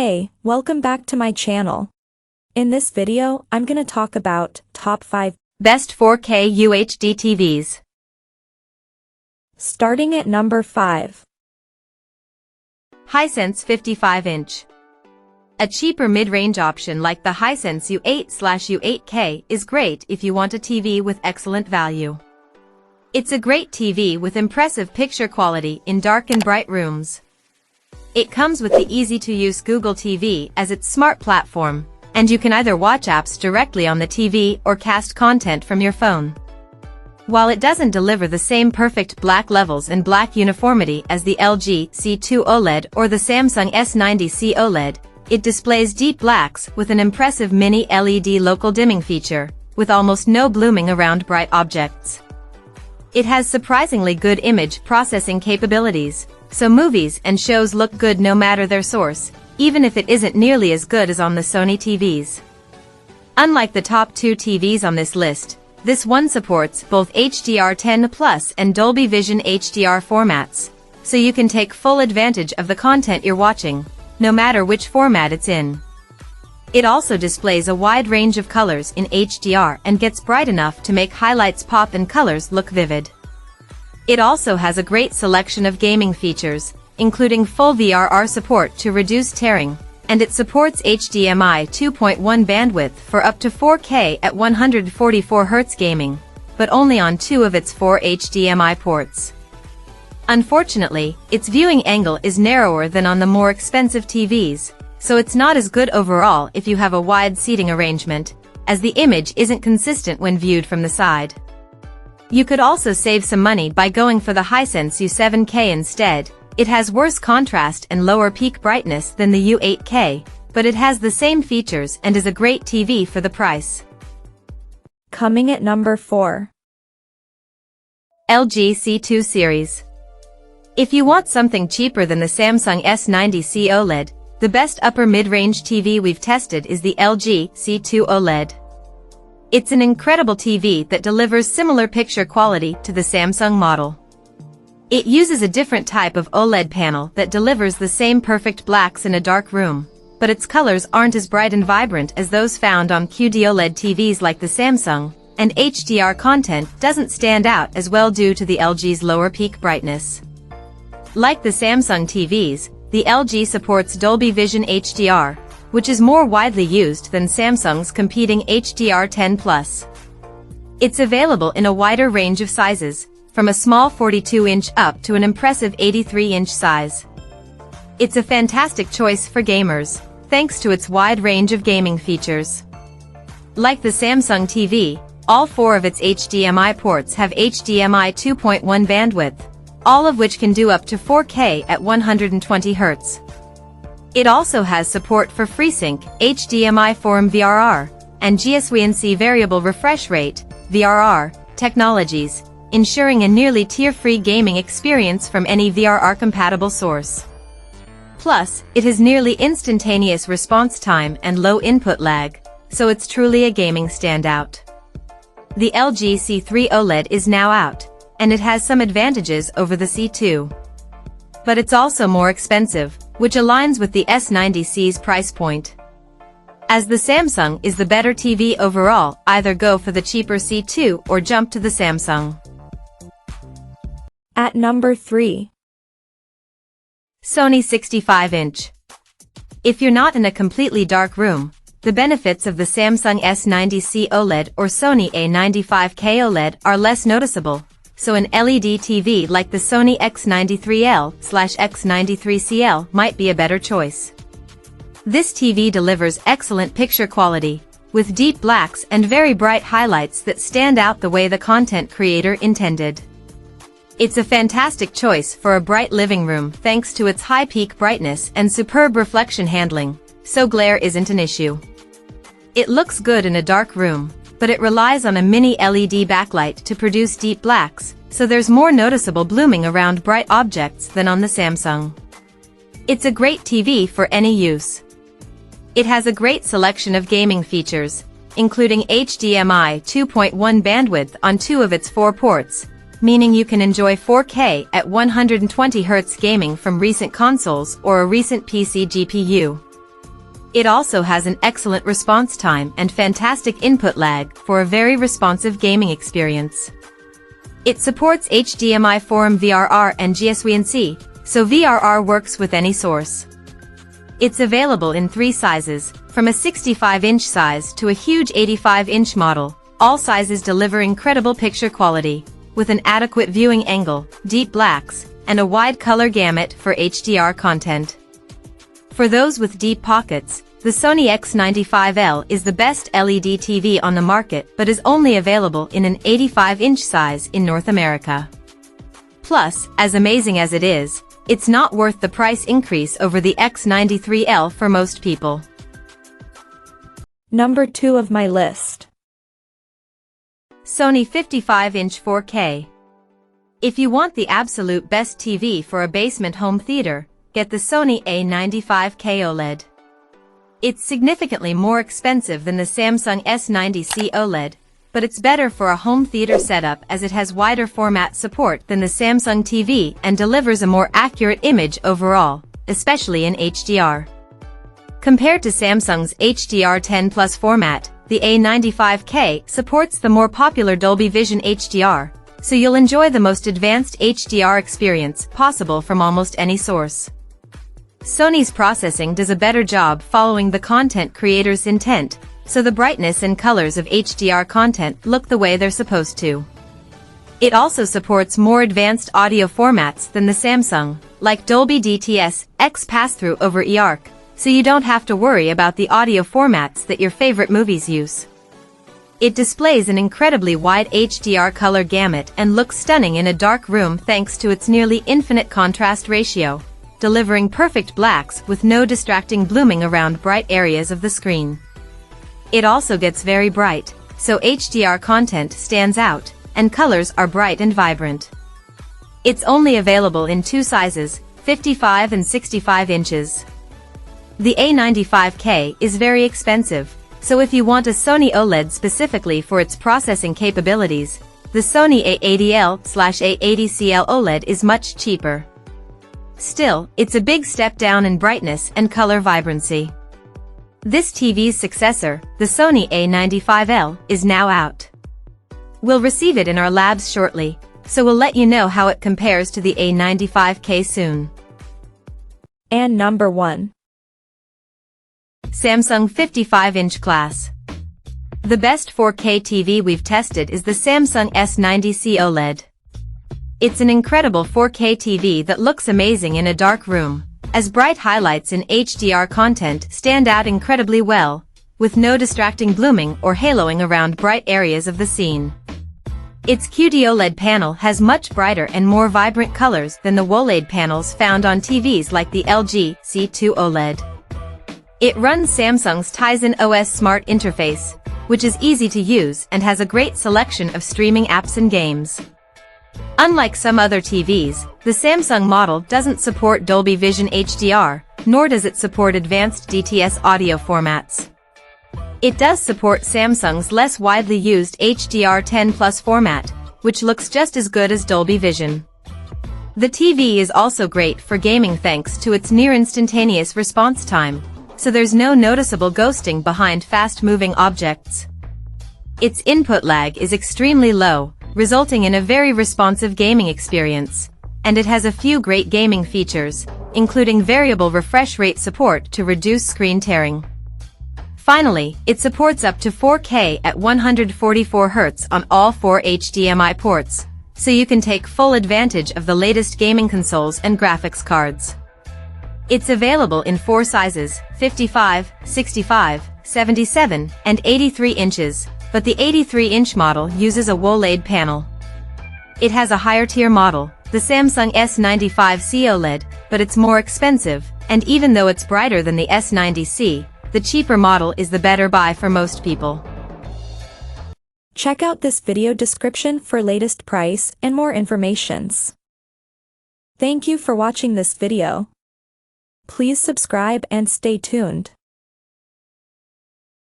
Hey, welcome back to my channel. In this video, I'm gonna talk about top 5 best 4K UHD TVs. Starting at number 5. Hisense 55-inch. A cheaper mid-range option like the Hisense U8/U8K is great if you want a TV with excellent value. It's a great TV with impressive picture quality in dark and bright rooms. It comes with the easy-to-use Google TV as its smart platform, and you can either watch apps directly on the TV or cast content from your phone. While it doesn't deliver the same perfect black levels and black uniformity as the LG C2 OLED or the Samsung S90C OLED, it displays deep blacks with an impressive mini LED local dimming feature, with almost no blooming around bright objects. It has surprisingly good image processing capabilities, so movies and shows look good no matter their source, even if it isn't nearly as good as on the Sony TVs. Unlike the top 2 TVs on this list, this one supports both HDR10+ and Dolby Vision HDR formats, so you can take full advantage of the content you're watching, no matter which format it's in. It also displays a wide range of colors in HDR and gets bright enough to make highlights pop and colors look vivid. It also has a great selection of gaming features, including full VRR support to reduce tearing, and it supports HDMI 2.1 bandwidth for up to 4K at 144 Hz gaming, but only on 2 of its 4 HDMI ports. Unfortunately, its viewing angle is narrower than on the more expensive TVs, so it's not as good overall if you have a wide seating arrangement, as the image isn't consistent when viewed from the side. You could also save some money by going for the Hisense U7K instead. It has worse contrast and lower peak brightness than the U8K, but it has the same features and is a great TV for the price. Coming at number 4. LG C2 series. If you want something cheaper than the Samsung S90C OLED, the best upper mid-range TV we've tested is the LG C2 OLED. It's an incredible TV that delivers similar picture quality to the Samsung model. It uses a different type of OLED panel that delivers the same perfect blacks in a dark room, but its colors aren't as bright and vibrant as those found on QD-OLED TVs like the Samsung, and HDR content doesn't stand out as well due to the LG's lower peak brightness. Like the Samsung TVs, the LG supports Dolby Vision HDR, which is more widely used than Samsung's competing HDR10+. It's available in a wider range of sizes, from a small 42-inch up to an impressive 83-inch size. It's a fantastic choice for gamers, thanks to its wide range of gaming features. Like the Samsung TV, all 4 of its HDMI ports have HDMI 2.1 bandwidth, all of which can do up to 4K at 120 Hz. It also has support for FreeSync, HDMI Forum VRR, and GSWNC Variable Refresh Rate, VRR, technologies, ensuring a nearly tear-free gaming experience from any VRR-compatible source. Plus, it has nearly instantaneous response time and low input lag, so it's truly a gaming standout. The LG C3 OLED is now out, and it has some advantages over the C2. But it's also more expensive, which aligns with the S90C's price point. As the Samsung is the better TV overall, either go for the cheaper C2 or jump to the Samsung. At number 3. Sony 65-inch. If you're not in a completely dark room, the benefits of the Samsung S90C OLED or Sony A95K OLED are less noticeable, so an LED TV like the Sony X93L/X93CL might be a better choice. This TV delivers excellent picture quality, with deep blacks and very bright highlights that stand out the way the content creator intended. It's a fantastic choice for a bright living room thanks to its high peak brightness and superb reflection handling, so glare isn't an issue. It looks good in a dark room, but it relies on a mini LED backlight to produce deep blacks, so there's more noticeable blooming around bright objects than on the Samsung. It's a great TV for any use. It has a great selection of gaming features, including HDMI 2.1 bandwidth on 2 of its 4 ports, meaning you can enjoy 4K at 120 Hz gaming from recent consoles or a recent PC GPU. It also has an excellent response time and fantastic input lag for a very responsive gaming experience. It supports HDMI 4M VRR and GSWNC, so VRR works with any source. It's available in 3 sizes, from a 65-inch size to a huge 85-inch model. All sizes deliver incredible picture quality, with an adequate viewing angle, deep blacks, and a wide color gamut for HDR content. For those with deep pockets, the Sony X95L is the best LED TV on the market but is only available in an 85-inch size in North America. Plus, as amazing as it is, it's not worth the price increase over the X93L for most people. Number 2 of my list. Sony 55-inch 4K. If you want the absolute best TV for a basement home theater, get the Sony A95K OLED. It's significantly more expensive than the Samsung S90C OLED, but it's better for a home theater setup as it has wider format support than the Samsung TV and delivers a more accurate image overall, especially in HDR. Compared to Samsung's HDR10 Plus format, the A95K supports the more popular Dolby Vision HDR, so you'll enjoy the most advanced HDR experience possible from almost any source. Sony's processing does a better job following the content creator's intent, so the brightness and colors of HDR content look the way they're supposed to. It also supports more advanced audio formats than the Samsung, like Dolby DTS, X pass-through over eARC, so you don't have to worry about the audio formats that your favorite movies use. It displays an incredibly wide HDR color gamut and looks stunning in a dark room thanks to its nearly infinite contrast ratio, delivering perfect blacks with no distracting blooming around bright areas of the screen. It also gets very bright, so HDR content stands out, and colors are bright and vibrant. It's only available in 2 sizes, 55 and 65 inches. The A95K is very expensive, so if you want a Sony OLED specifically for its processing capabilities, the Sony A80L/A80CL OLED is much cheaper. Still, it's a big step down in brightness and color vibrancy. This TV's successor, the Sony A95L, is now out. We'll receive it in our labs shortly, so we'll let you know how it compares to the A95K soon. And number 1. Samsung 55-inch class. The best 4K TV we've tested is the Samsung S90C OLED. It's an incredible 4K TV that looks amazing in a dark room, as bright highlights in HDR content stand out incredibly well, with no distracting blooming or haloing around bright areas of the scene. Its QD-OLED panel has much brighter and more vibrant colors than the WOLED panels found on TVs like the LG C2 OLED. It runs Samsung's Tizen OS Smart interface, which is easy to use and has a great selection of streaming apps and games. Unlike some other TVs, the Samsung model doesn't support Dolby Vision HDR, nor does it support advanced DTS audio formats. It does support Samsung's less widely used HDR10 Plus format, which looks just as good as Dolby Vision. The TV is also great for gaming thanks to its near-instantaneous response time, so there's no noticeable ghosting behind fast-moving objects. Its input lag is extremely low, resulting in a very responsive gaming experience, and it has a few great gaming features, including variable refresh rate support to reduce screen tearing. Finally, it supports up to 4K at 144 Hz on all 4 HDMI ports, so you can take full advantage of the latest gaming consoles and graphics cards. It's available in 4 sizes, 55, 65, 77, and 83 inches, but the 83-inch model uses a WOLED panel. It has a higher-tier model, the Samsung S95C OLED, but it's more expensive, and even though it's brighter than the S90C, the cheaper model is the better buy for most people. Check out this video description for latest price and more informations. Thank you for watching this video. Please subscribe and stay tuned.